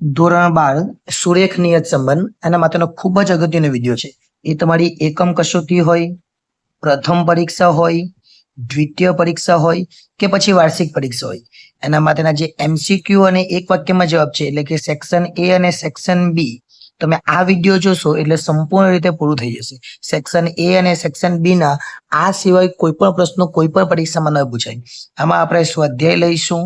ધોરણ 12 સુરેખ નિયત સંબંધ એના માટેનો ખૂબ જ અગત્યનો વિડીયો છે. એ તમારી એકમ કસોટી હોય, પ્રથમ પરીક્ષા હોય, દ્વિતીય પરીક્ષા હોય કે પછી વાર્ષિક પરીક્ષા હોય, એના માટેના જે MCQ અને એક વાક્યમાં જવાબ છે એટલે કે સેક્શન A અને સેક્શન B, તમે આ વિડીયો જોશો એટલે સંપૂર્ણ રીતે પૂરું થઈ જશે. સેક્શન A અને સેક્શન B ના આ સિવાય કોઈ પણ પ્રશ્નો કોઈ પણ પરીક્ષામાં ન પૂછાય. આમાં આપણે સ્વાધ્યાય લઈશું,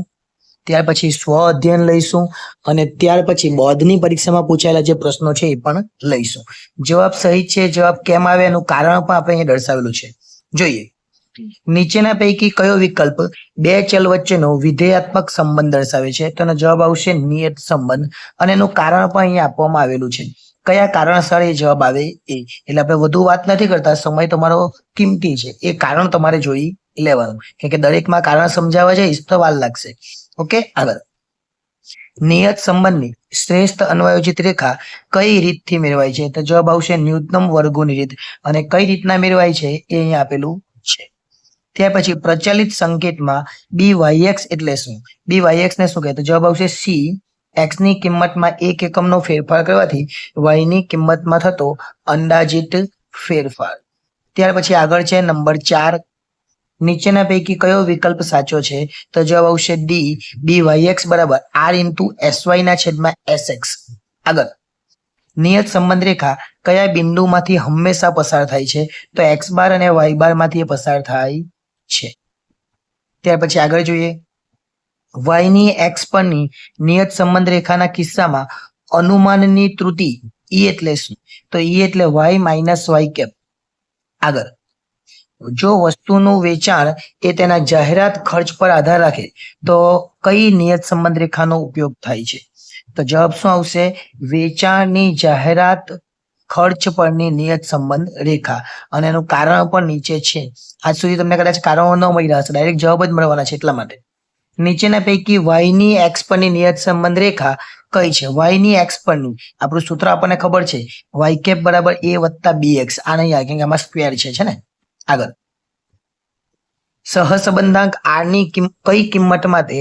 ત્યાર પછી સ્વ અધ્યયન લઈશું અને ત્યાર પછી બોર્ડની પરીક્ષામાં પૂછાયેલા જે પ્રશ્નો છે એ પણ લઈશું. જવાબ સહી છે, જવાબ કેમ આવે એનું કારણ પણ આપણે અહીંયા દર્શાવેલું છે. જોઈએ, નીચેના પૈકી કયો વિકલ્પ બે ચલ વચ્ચેનો વિધેયાત્મક સંબંધ દર્શાવે છે? તો એનો જવાબ આવશે નિયત સંબંધ અને એનું કારણ પણ અહીંયા આપવામાં આવેલું છે. કયા કારણસર એ જવાબ આવે એ. એટલે આપણે વધુ વાત નથી કરતા, સમય તમારો કિંમતી છે, એ કારણ તમારે જોઈ લેવાનું, કે દરેકમાં કારણ સમજાવવા જઈશ તો વાર લાગશે. ઓકે, આગળ. નિયત સંબંધની શ્રેષ્ઠ અન્વયોજિત રેખા કઈ રીતથી મેળવાય છે? તો જવાબ આવશે ન્યૂનતમ વર્ગોની રીત. અને કઈ રીતના મેળવાય છે એ અહીંયા આપેલું છે. ત્યાર પછી પ્રચલિત સંકેતમાં BYX એટલે શું? BYX ને શું કહે? તો જવાબ આવશે C. x ની કિંમતમાં 1 એકમનો ફેરફાર કરવાથી y ની કિંમતમાં થતો અંદાજિત ફેરફાર. ત્યાર પછી આગળ છે નંબર 4. નીચેના પૈકી કયો વિકલ્પ સાચો છે? તો જવાબ આવશે D. BYX બરાબર R ઇન્ટુ SY ના છેદમાં SX. આગળ, નિયત સંબંધ રેખા કયા બિંદુમાંથી હંમેશા પસાર થાય છે? તો x બાર અને y બાર માંથી પસાર થાય છે. ત્યાર પછી આગળ જોઈએ, y ની x પરની નિયત સંબંધ રેખાના કિસ્સામાં અનુમાનની ત્રુટિ E એટલે શું? તો E એટલે y માઇનસ y કેપ. આગળ, જો વસ્તુનું વેચાણ એ તેના જાહેરાત ખર્ચ પર આધાર રાખે તો કઈ નિયત સંબંધ રેખાનો ઉપયોગ થાય છે? તો જવાબ શું આવશે? વેચાણની જાહેરાત ખર્ચ પરની નિયત સંબંધ રેખા. અને એનું કારણ પણ નીચે છે. આજ સુધી તમને કદાચ કારણો ન મળ્યા હશે, ડાયરેક્ટ જવાબ જ મળવાના છે એટલા માટે. નીચેના પૈકી y ની x પરની નિયત સંબંધ રેખા કઈ છે? y ની x પરની આપણું સૂત્ર આપણને ખબર છે, y કેપ બરાબર a વત્તા bx. આ નહીં આવે કેમ કે આમાં સ્ક્વેર છે ને. આગળ, સહસંબંધાંક r ની કઈ કિંમત માટે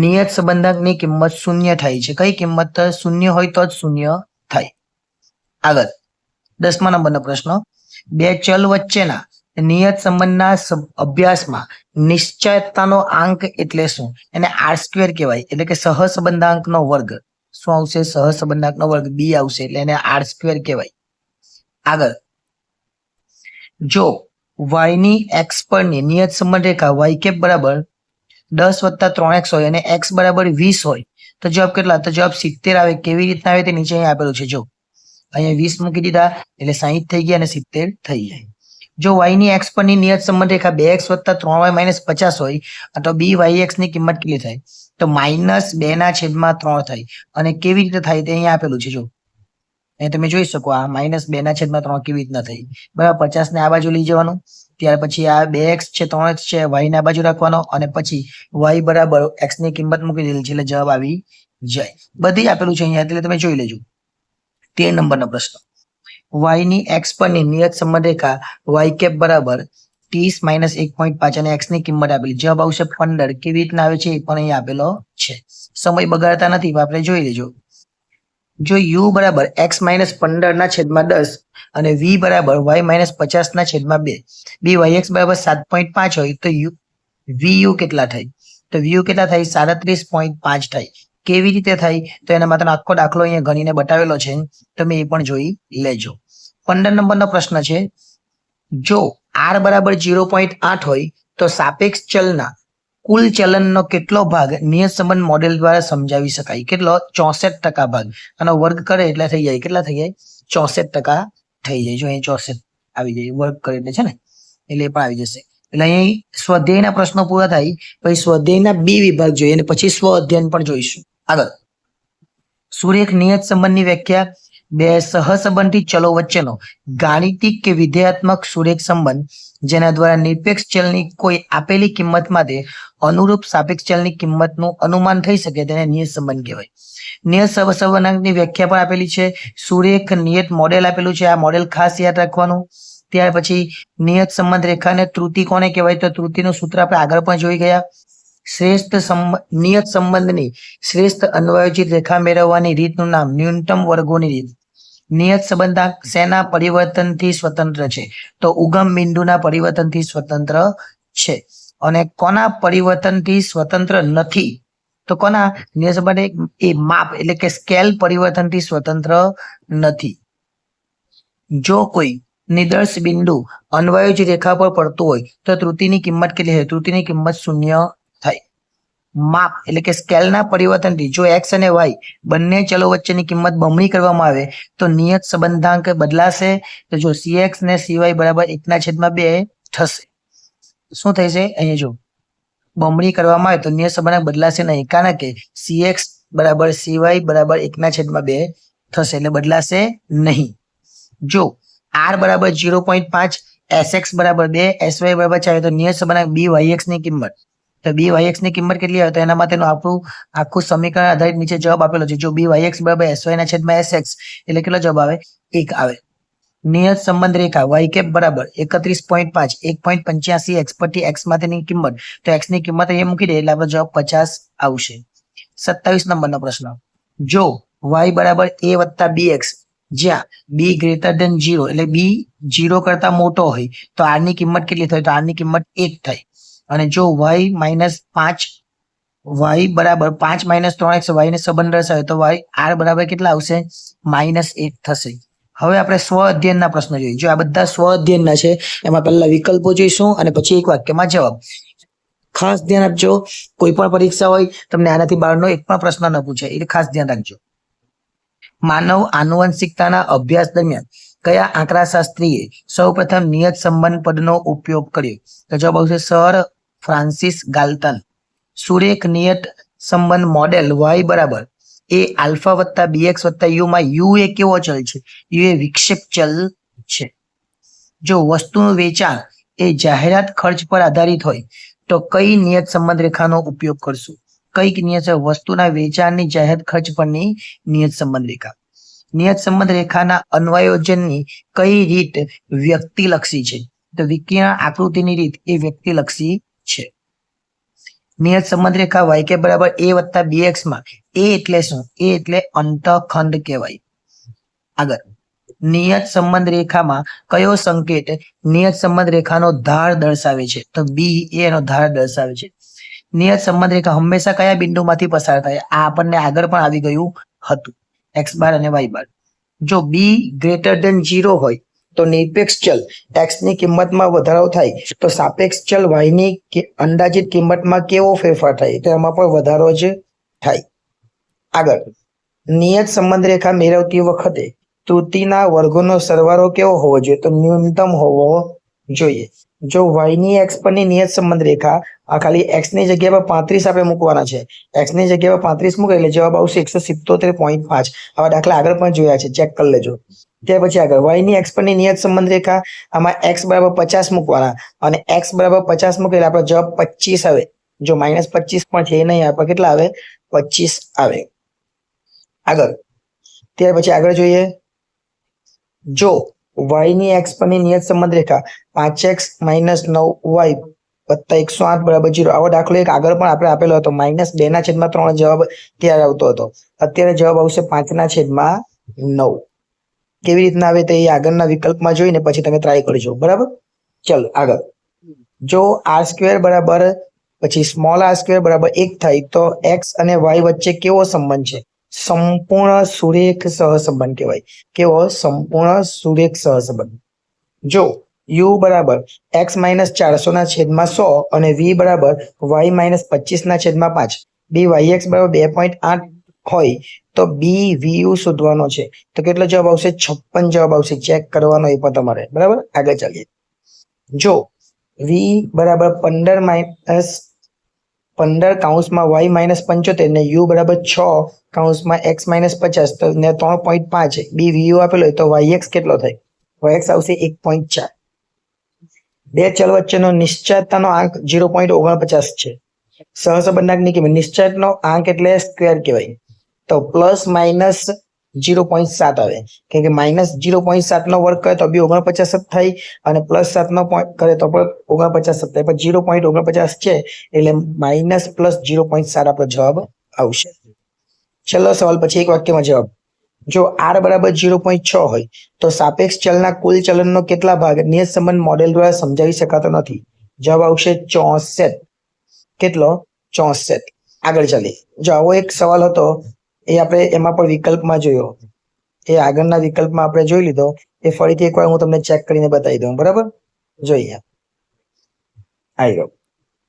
નિયત સંબંધાંકની કિંમત શૂન્ય થાય છે? કઈ કિંમત શૂન્ય હોય તો જ શૂન્ય થાય. આગળ, 10મા નંબરનો પ્રશ્ન. બે ચલ વચ્ચેના નિયત સંબંધના અભ્યાસમાં નિશ્ચયતાનો આંક એટલે શું? એને r² કહેવાય, એટલે કે સહસંબંધાંકનો વર્ગ. શું આવશે? સહસંબંધાંકનો વર્ગ b આવશે, એટલે એને r² કહેવાય. આગળ, જો y ની x પરની નિયત સંબંધ રેખા y કેપ બરાબર 10 વત્તા 3x હોય અને x બરાબર 20 હોય તો જવાબ કેટલા? તો જવાબ 70 આવે. કેવી રીતના આવે તે નીચે અહીં આપેલું છે. જો અહીંયા 20 મૂકી દીધા એટલે 60 થઈ ગયા અને 70 થઈ જાય. જો y ની x પરની નિયત સંબંધ રેખા 2x વત્તા 3y માઇનસ 50 હોય તો BYX ની કિંમત કેટલી થાય? તો -2 ના છેદમાં 3 થાય. અને કેવી રીતે થાય તે અહીંયા આપેલું છે. જો અહીં તમે જોઈ શકો, આ -2 ના છેદમાં 3 કેવી રીતના થઈ. બરાબર, 50 ને આ બાજુ લઈ જવાનું, ત્યાર પછી આ 2x છે 3x છે y ના બાજુ રાખવાનો અને પછી y બરાબર x ની કિંમત મૂકી દેલી છે એટલે જવાબ આવી જાય. બધી આપેલું છે અહીંયા, એટલે તમે જોઈ લેજો. 13 નંબરનો પ્રશ્ન. y ની x પરની નિયત સંબંધ રેખા y કેપ બરાબર 30 માઇનસ 1.5 અને x ની કિંમત આપેલી. જવાબ આવશે 15. કેવી રીતના આવે છે એ પણ અહીંયા આપેલો છે. સમય બગાડતા નથી, આપણે જોઈ લેજો. જો u બરાબર x માઇનસ 15 ના છેદમાં 10 અને v બરાબર y માઇનસ 50 ના છેદમાં 2, BYX બરાબર 7.5 હોય તો VU કેટલા થાય? તો VU કેટલા થાય? 37.5 થાય. કેવી રીતે થાય? તો એના માટેનો આખો દાખલો અહીંયા ગણીને બતાવેલો છે, તમે એ પણ જોઈ લેજો. 15 નંબરનો પ્રશ્ન છે. જો r બરાબર 0.8 હોય તો સાપેક્ષ ચલના કુલ ચલનનો કેટલો ભાગ નિયત સંબંધ મોડેલ દ્વારા સમજાવી શકાય? કેટલો? 64% ભાગ. આનો વર્ગ કરે એટલે થઈ જાય, કેટલા થઈ જાય? 64% થઈ જાય. જો અહીં 64 આવી જાય, વર્ગ કરે એટલે છે ને, એટલે એ પણ આવી જશે. એટલે અહીં સ્વાધ્યાયના પ્રશ્નો પૂરા થાય, પછી સ્વાધ્યાયના B વિભાગ જોઈએ અને પછી સ્વ અધ્યયન પણ જોઈશું. આગળ, સુરેખ નિયત સંબંધની વ્યાખ્યા. બે સહસંબંધી ચલો વચ્ચેનો ગાણિતિક કે વિધેયાત્મક સુરેખ સંબંધ જેના દ્વારા નિરપેક્ષ ચલની કોઈ આપેલી કિંમત માટે અનુરૂપ સાપેક્ષ ચલની કિંમતનું અનુમાન થઈ શકે તેને નિયત સંબંધ કહેવાય. નિયત સહસંબંધાંકની વ્યાખ્યા પણ આપેલી છે. સુરેખ નિયત મોડેલ આપેલું છે, આ મોડેલ ખાસ યાદ રાખવાનું. ત્યાર પછી નિયત સંબંધ રેખાને ત્રુટિ કોને કહેવાય? તો ત્રુટિનું સૂત્ર આપણે આગળ પણ જોઈ ગયા. નિયત સંબંધની શ્રેષ્ઠ અન્વયોજિત રેખા મેળવવાની રીતનું નામ ન્યૂનતમ વર્ગોની રીત. નિયત સંબંધાંક શેના પરિવર્તનથી સ્વતંત્ર છે? તો ઉગમ બિંદુના પરિવર્તનથી સ્વતંત્ર છે. અને કોના પરિવર્તનથી સ્વતંત્ર નથી? તો કોના નિયત સંબંધ એ માપ એટલે કે સ્કેલ પરિવર્તનથી સ્વતંત્ર નથી. જો કોઈ નિદર્શ બિંદુ અન્વયોજિત રેખા પર પડતું હોય તો ત્રુટિની કિંમત કેટલી છે? ત્રુટિની કિંમત 0 થાય. માપ એટલે કે સ્કેલના પરિવર્તનથી જો x અને y બંને ચલો વચ્ચેની કિંમત બમણી કરવામાં આવે તો નિયત સંબંધાંક બદલાશે. તો જો cx ને cy બરાબર 1/2 થશે. શું થશે? અહીંયા જો બમણી કરવામાં આવે તો નિયત સંબંધાંક બદલાશે નહીં, કારણ કે cx બરાબર cy બરાબર 1/2 થશે એટલે બદલાશે નહીં. જો r બરાબર 0.5, sx બરાબર 2, sy બરાબર 4 તો નિયત સંબંધાંક byx ની કિંમત, તો byx ની કિંમત કેટલી આવે? તો એના માટેનું આપણું આખું સમીકરણ આધારિત નીચે જવાબ આપેલો છે. જો byx બરાબર sy/sx એટલે કેટલો જવાબ આવે? 1 આવે. નિયત સંબંધ રેખા y કેપ બરાબર 31.5 1.85 x પરથી x માટેની કિંમત, તો x ની કિંમત અહીંયા મૂકી દે એટલે આપણો જવાબ 50 આવશે. 27 નંબરનો પ્રશ્ન. જો y બરાબર a વત્તા bx જ્યાં b ગ્રેટર ધેન 0 એટલે b 0 કરતા મોટો હોય તો r ની કિંમત કેટલી થાય? તો r ની કિંમત 1 થાય. અને જો y બરાબર 5 - 3x y ને સંબંધ દર્શાવે તો r બરાબર કેટલા આવશે? -1 થશે. હવે આપણે સ્વ અધ્યયનના પ્રશ્નો જોઈએ. જો આ બધા સ્વ અધ્યયનના છે, એમાં પહેલા વિકલ્પો જોઈશું અને પછી એક વાક્યમાં જવાબ. ખાસ ધ્યાન આપજો, કોઈ પણ પરીક્ષા હોય તમને આનાથી બહારનો એક પણ પ્રશ્ન ન પૂછે એટલે ખાસ ધ્યાન રાખજો. માનવ આનુવંશિકતાના અભ્યાસ દરમિયાન કયા આંકડાશાસ્ત્રીએ સૌપ્રથમ નિયત સંબંધ પદનો ઉપયોગ કર્યો? તો જવાબ આવશે સર ફ્રાન્સિસ ગાલ્ટન. સુરેખ નિયત સંબંધ મોડેલ y બરાબર એ આલ્ફા વત્તા bx વત્તા u માં u એ કેવો ચલ છે? u એ વિક્ષેપ ચલ છે. જો વસ્તુનું વેચાણ એ જાહેરાત ખર્ચ પર આધારિત હોય તો કઈ નિયત સંબંધ રેખાનો ઉપયોગ કરશું? કઈક નિયત વસ્તુના વેચાણની જાહેરાત ખર્ચ પરની નિયત સંબંધ રેખા. નિયત સંબંધ રેખાના અન્વયોજનની કઈ રીત વ્યક્તિલક્ષી છે? તો વિકર્ણ આકૃતિની રીત એ વ્યક્તિલક્ષી છે. નિયત સંબંધ રેખા y કે બરાબર a વત્તા bx માં a એટલે શું? a એટલે અંતખંડ કહેવાય. આગળ, નિયત સંબંધ રેખામાં કયો સંકેત નિયત સંબંધ રેખાનો ધાર દર્શાવે છે? તો b એનો ધાર દર્શાવે છે. નિયત સંબંધ રેખા હંમેશા કયા બિંદુમાંથી પસાર થાય? આ આપણને આગળ પણ આવી ગયું હતું, x બાર અને y બાર. જો b ગ્રેટર ધેન 0 હોય તો નિરપેક્ષ ચલ x ની કિંમતમાં વધારો થાય તો સાપેક્ષ ચલ y ની અંદાજિત કિંમતમાં કેવો ફેરફાર થાય? તો એમાં પણ વધારો જ થાય. આગળ, નિયત સંબંધ રેખા મેળવતી વખતે ત્રુટિના વર્ગોનો સરવાળો કેવો હોવો જોઈએ? તો ન્યૂનતમ હોવો જોઈએ. જો y ની x પરની નિયત સંબંધ રેખા ખાલી x ની જગ્યા પર 35 આપણે મૂકવાના છે, x ની જગ્યા પર 35 મૂકે એટલે જવાબ આવશે 177.5. આવા દાખલા આગળ પણ જોયા છે, ચેક કરી લેજો. ત્યાર પછી આગળ, y ની x પરની નિયત સંબંધ રેખા આમાં x બરાબર 50 મૂકવાના અને x બરાબર 50 મૂકે એટલે આપણો જવાબ 25 આવે. જો -25 પણ છે એ નહીં, આપણે કેટલા આવે? 25 આવે. આગળ, ત્યાર પછી આગળ જોઈએ. જો y ની x પરની નિયત સંબંધ રેખા 5x - 9y વત્તા 108 બરાબર 0. આવો દાખલો એક આગળ પણ આપણે આપેલો હતો, -2/3 જવાબ ત્યારે આવતો હતો. અત્યારે જવાબ આવશે 5/9. કેવી રીતના આવે તે આગળના વિકલ્પમાં જોઈને પછી તમે ટ્રાય કરજો. બરાબર, ચલો આગળ. જો r² બરાબર પછી સ્મોલ r² બરાબર 1 થાય તો x અને y વચ્ચે કેવો સંબંધ છે? સંપૂર્ણ સુરેખ સહસંબંધ કહેવાય. કેવો? સંપૂર્ણ સુરેખ સહસંબંધ. જો u બરાબર x - 400/100 અને v બરાબર y - 25/5, byx બરાબર 2.8 હોય તો bvu શોધવાનો છે. તો કેટલો જવાબ આવશે? 56 જવાબ આવશે. ચેક કરવાનો એ પણ તમારે. બરાબર, આગળ ચાલીએ. જો v બરાબર 15 કૌંસમાં y - 75 ને u બરાબર 6 કૌંસમાં x - 50 તો 3.5 bvu આપેલો હોય તો yx કેટલો થાય? yx આવશે 1.4. બે ચલ વચ્ચેનો નિશ્ચયતાનો આંક 0.49 છે. સહસંબંધાંકની કિંમત, નિશ્ચયનો આંક એટલે સ્ક્વેર કહેવાય. તો +- 0.7 આવે, કેમ કે -0.7 નો વર્ગ કરે તો બી 49 જ થાય અને +7 નો કરે તો પણ 49 જ થાય, પણ 0.49 છે એટલે માઇનસ પ્લસ 0.7 આપણો જવાબ આવશે. છેલ્લો સવાલ પછી એક વાક્યમાં જવાબ. જો r બરાબર 0.6 હોય તો સાપેક્ષ ચલના કુલ ચલનનો કેટલા ભાગ નિયત સંબંધ મોડેલ દ્વારા સમજાવી શકાતો નથી? જવાબ આવશે 64. કેટલો? 64. આગળ ચાલીએ. જો આવો એક સવાલ હતો એ આપણે એમાં પણ વિકલ્પમાં જોયો, એ આગળના વિકલ્પમાં આપણે જોઈ લીધો, એ ફરીથી એકવાર હું તમને ચેક કરીને બતાવી દઉં. બરાબર, જોઈએ. આવી ગયો.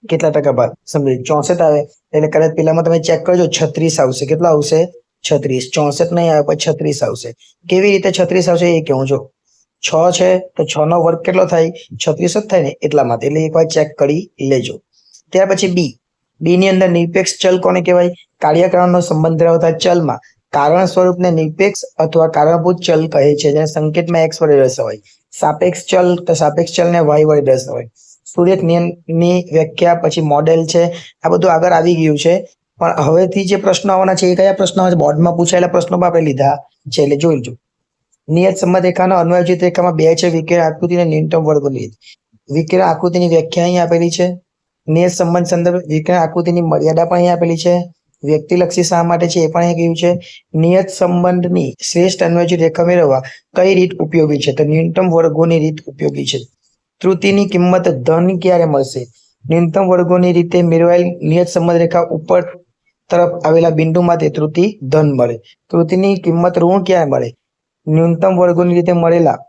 કેટલા ટકા ભાગ સમજી 64 આવે એટલે કદાચ પેલામાં તમે ચેક કરજો 36 આવશે. કેટલા આવશે? 36. 64 નહીં આવે પણ 36 આવશે. કેવી રીતે 36 આવશે એ કેવું. જો 6 છે તો 6 નો વર્ગ કેટલો થાય? 36 જ થાય ને, એટલા માટે. એટલે એકવાર ચેક કરી લેજો. ત્યાર પછી બી ની અંદર નિરપેક્ષ ચલ કોને કહેવાય? કાર્યકારણનો સંબંધ ધરાવતા ચલમાં કારણ સ્વરૂપને નિરપેક્ષ અથવા કારણભૂત ચલ કહે છે, જેને સંકેતમાં x વડે દર્શાવાય. સાપેક્ષ ચલ તો સાપેક્ષ ચલને y વડે દર્શાવાય. સુરેખ નિયમની વ્યાખ્યા પછી મોડેલ છે, આ બધું આગળ આવી ગયું છે. પણ હવેથી જે પ્રશ્નો આવવાના છે એ કયા પ્રશ્નો આવે? બોર્ડમાં પૂછાયેલા પ્રશ્નોમાં આપણે લીધા છે, એટલે જોઈ લેજો. નિયત સંબંધ રેખાનો અન્વયોજિત રેખામાં 2 છે, વિકિરણ આકૃતિ અને ન્યૂનતમ વર્ગની. વિકિરણ આકૃતિની વ્યાખ્યા અહીં આપેલી છે. નિયત સંબંધ સંદર્ભ વિકિરણ આકૃતિની મર્યાદા પણ અહીં આપેલી છે. વ્યક્તિલક્ષી શા માટે છે એ પણ અહીં કહ્યું છે. નિયત સંબંધની શ્રેષ્ઠ અન્વયોજિત રેખા મેળવવા કઈ રીત ઉપયોગી છે? તો ન્યૂનતમ વર્ગોની રીત ઉપયોગી છે. ત્રુટિની કિંમત ધન ક્યારે મળશે? ન્યૂનતમ વર્ગોની રીતે મેળવાયેલ નિયત સંબંધ રેખા ઉપર તરફ આવેલા બિંદુમાંથી ત્રુટિ ધન મળે. ત્રુટિની કિંમત ઋણ ક્યારે મળે? ન્યૂનતમ વર્ગોની રીતે મળેલા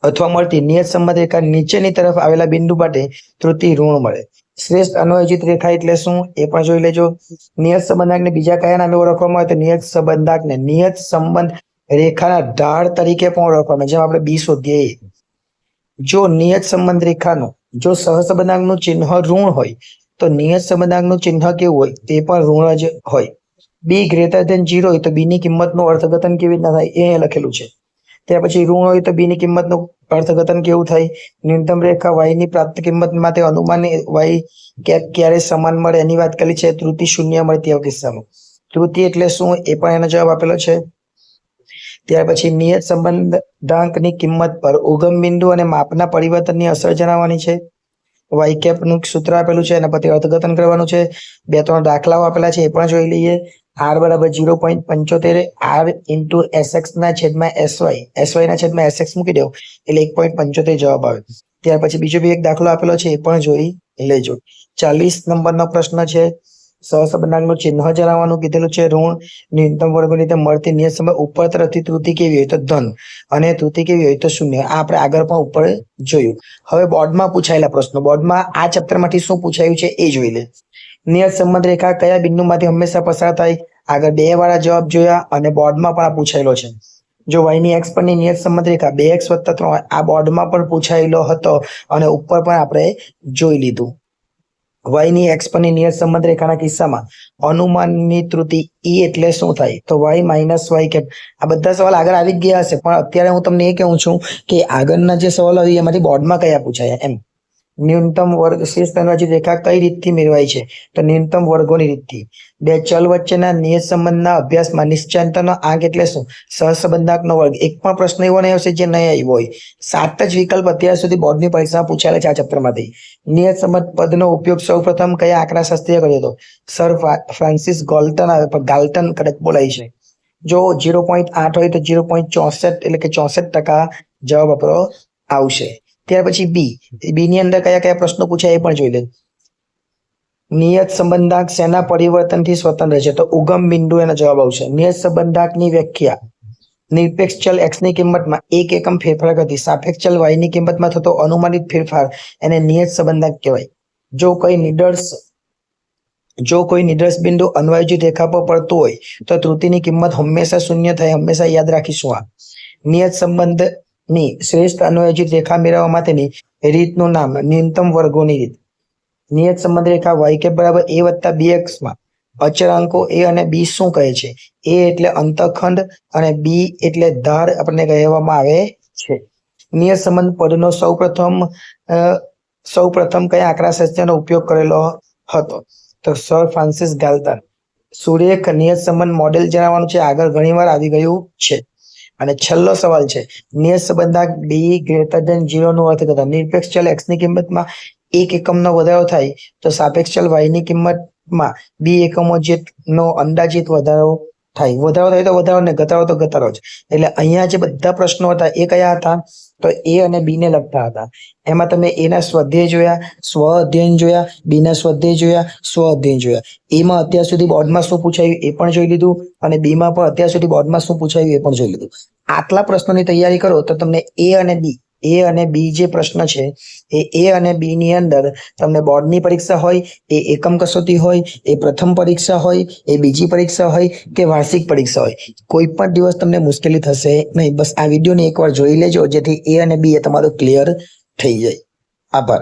અથવા મળતી નિયત સંબંધ રેખા નીચેની તરફ આવેલા બિંદુ માટે ત્રુટિ ઋણ મળે. શ્રેષ્ઠ અન્વયોજિત રેખા એટલે શું એ પણ જોઈ લેજો. નિયત સંબંધાંકને બીજા કયા નામે ઓળખવામાં આવે? તો નિયત સંબંધાંકને નિયત સંબંધ રેખાના ઢાળ તરીકે પણ ઓળખવામાં આવે, જેમ આપણે બી શોધીએ. જો નિયત સંબંધ રેખાનું જો સહસંબંધાંકનું ચિહ્ન ઋણ હોય તો નિયત સંબંધાંકનું ચિહ્ન કેવું હોય? તે પણ ઋણ જ હોય. બી ગ્રેટર ધેન 0 હોય તો બી ની કિંમતનું અર્થઘટન કેવી રીતના થાય એ અહીં લખેલું છે. ત્યાર પછી ઋણ હોય તો બી ની કિંમતનું અર્થઘટન કેવું થાય? ન્યૂનતમ રેખા y ની પ્રાપ્ત કિંમત માટે અનુમાન y કેપ ક્યારે સમાન મળે એની વાત કરી છે. ત્રુટિ શૂન્ય મળે તેવા કિસ્સામાં. ત્રુટિ એટલે શું એ પણ એનો જવાબ આપેલો છે. ત્યાર પછી નિયત સંબંધાંકની કિંમત પર ઉગમ બિંદુ અને માપના પરિવર્તનની અસર જણાવવાની છે. y કેપ નું સૂત્ર આપેલું છે, એના પરથી અર્થઘટન કરવાનું છે. 2-3 દાખલાઓ આપેલા છે એ પણ જોઈ લઈએ. r બરાબર 0.75 r ઇન્ટુ sx ના છેદમાં sy ના છેદમાં sx મૂકી દેવું એટલે 1.75 જવાબ આવે. ત્યાર પછી બીજો બી એક દાખલો આપેલો છે એ પણ જોઈ લેજો. 40 નંબરનો પ્રશ્ન છે. સહસંબંધાંકનું ચિહ્ન જણાવવાનું કીધેલું છે. ઋણ ન્યૂનતમ વર્ગોની રીતે મળતી નિયત સંબંધ ઉપર તરફથી ત્રુટિ કેવી હોય તો ધન અને ત્રુટિ કેવી હોય તો શૂન્ય. આ આપણે આગળ પણ ઉપર જોયું. હવે બોર્ડમાં પૂછાયેલા પ્રશ્નો. બોર્ડમાં આ ચેપ્ટરમાંથી શું પૂછાયું છે એ જોઈ લે. નિયત સંબંધ રેખા કયા બિંદુમાંથી હંમેશા પસાર થાય? આગળ 2 વાળા જવાબ જોયા અને બોર્ડમાં પણ આ પૂછાયેલો છે. જો y ની x પરની નિયત સંબંધ રેખા 2x + 3 આ બોર્ડમાં પણ પૂછાયેલો હતો અને ઉપર પણ આપણે જોઈ લીધું. y ની x પરની નિયત સંબંધ રેખાના કિસ્સામાં અનુમાનની ત્રુટિ e એટલે શું થાય? તો y - y કેપ. આ બધા સવાલ આગળ આવી જ ગયા હશે, પણ અત્યારે હું તમને એ કહું છું કે આગળના જે સવાલો આવી એમાંથી બોર્ડમાં કયા પૂછાયા એમ. ન્યૂનતમ વર્ગ શ્રેષ્ઠ અન્વયોજિત રેખા કઈ રીતથી મેળવાય છે? તો ન્યૂનતમ વર્ગોની રીતથી. 2 ચલ વચ્ચેના નિયત સંબંધના અભ્યાસમાં નિશ્ચયાંકનો આંક એટલે શું? સહસંબંધાંકનો વર્ગ. એક પણ પ્રશ્ન એવો નહીં આવશે જે નહીં આવ્યો હોય. 7 જ વિકલ્પ અત્યાર સુધી બોર્ડની પરીક્ષામાં પૂછાયેલા છે આ ચેપ્ટરમાંથી. નિયત સંબંધ પદનો ઉપયોગ સૌપ્રથમ કયા આંકડાશાસ્ત્રીએ કર્યો હતો? સર ફ્રાન્સિસ ગાલ્ટન આવે, પણ ગાલ્ટન કદાચ બોલાય છે. જો 0.8 હોય તો 0.64 એટલે કે 64% જવાબ આપણો આવશે. ત્યાર પછી બી ની અંદર કયા કયા પ્રશ્નો પૂછાય એ પણ જોઈ લે. નિયત સંબંધાંક શેના પરિવર્તનથી સ્વતંત્ર છે? તો ઉગમ બિંદુ એનો જવાબ આવશે. નિયત સંબંધાંકની વ્યાખ્યા. નિરપેક્ષ ચલ x ની કિંમતમાં 1 એકમ ફેરફાર કરતી સાપેક્ષ ચલ y ની કિંમતમાં થતો અનુમાનિત ફેરફાર એને નિયત સંબંધાંક કહેવાય. જો કોઈ નિર્દેશ બિંદુ અન્વયોજિત રેખા પર પડતું હોય તો ત્રુટિની કિંમત હંમેશા શૂન્ય થાય. હંમેશા યાદ રાખીશું આ. નિયત સંબંધની શ્રેષ્ઠ અન્વયોજિત રેખા મેળવવા માટેની રીતનું નામ ન્યૂનતમ વર્ગોની રીત. નિયત સંબંધ રેખા y કે બરાબર a + bx માં અચળાંકો a અને b શું કહે છે? a એટલે અંતઃખંડ અને b એટલે ધાર આપણને કહેવામાં આવે છે. નિયત સંબંધ પદનો સૌપ્રથમ કયા આંકડાશાસ્ત્રીનો ઉપયોગ કરેલો હતો? તો સર ફ્રાન્સિસ ગાલ્ટન. સુરેખ નિયત સંબંધ મોડેલ જણાવવાનું છે, આગળ ઘણીવાર આવી ગયું છે. અને છેલ્લો સવાલ છે, નિયત સંબંધાંક બી ગ્રેટર ધેન 0 નું અર્થઘટન. નિરપેક્ષ ચલ x ની કિંમતમાં 1 એકમનો વધારો થાય તો સાપેક્ષ ચલ y ની કિંમતમાં 2 એકમો જેટલો અંદાજિત વધારો થાય. વધારો થાય તો વધારો ને ઘટાડો તો ઘટાડો જ. એટલે અહીંયા જે બધા પ્રશ્નો હતા એ કયા હતા? તો એ અને બી ને લગતા હતા. એમાં તમે એ ના સ્વાધ્યાય જોયા, સ્વ અધ્યયન જોયા, બી ના સ્વાધ્યાય જોયા, સ્વ અધ્યયન જોયા. એમાં અત્યાર સુધી બોર્ડમાં શું પૂછાયું એ પણ જોઈ લીધું અને બી માં પણ અત્યાર સુધી બોર્ડમાં શું પૂછાયું એ પણ જોઈ લીધું. આટલા પ્રશ્નોની તૈયારી કરો તો તમને એ અને બી જે પ્રશ્ન છે એ અને બી ની અંદર તમને બોર્ડની પરીક્ષા હોય, એ એકમ કસોટી હોય, એ પ્રથમ પરીક્ષા હોય, એ બીજી પરીક્ષા હોય કે વાર્ષિક પરીક્ષા હોય, કોઈ પણ દિવસ તમને મુશ્કેલી થશે નહીં. બસ આ વિડીયોને એકવાર જોઈ લેજો જેથી એ અને બી એ તમારું ક્લિયર થઈ જાય. આભાર.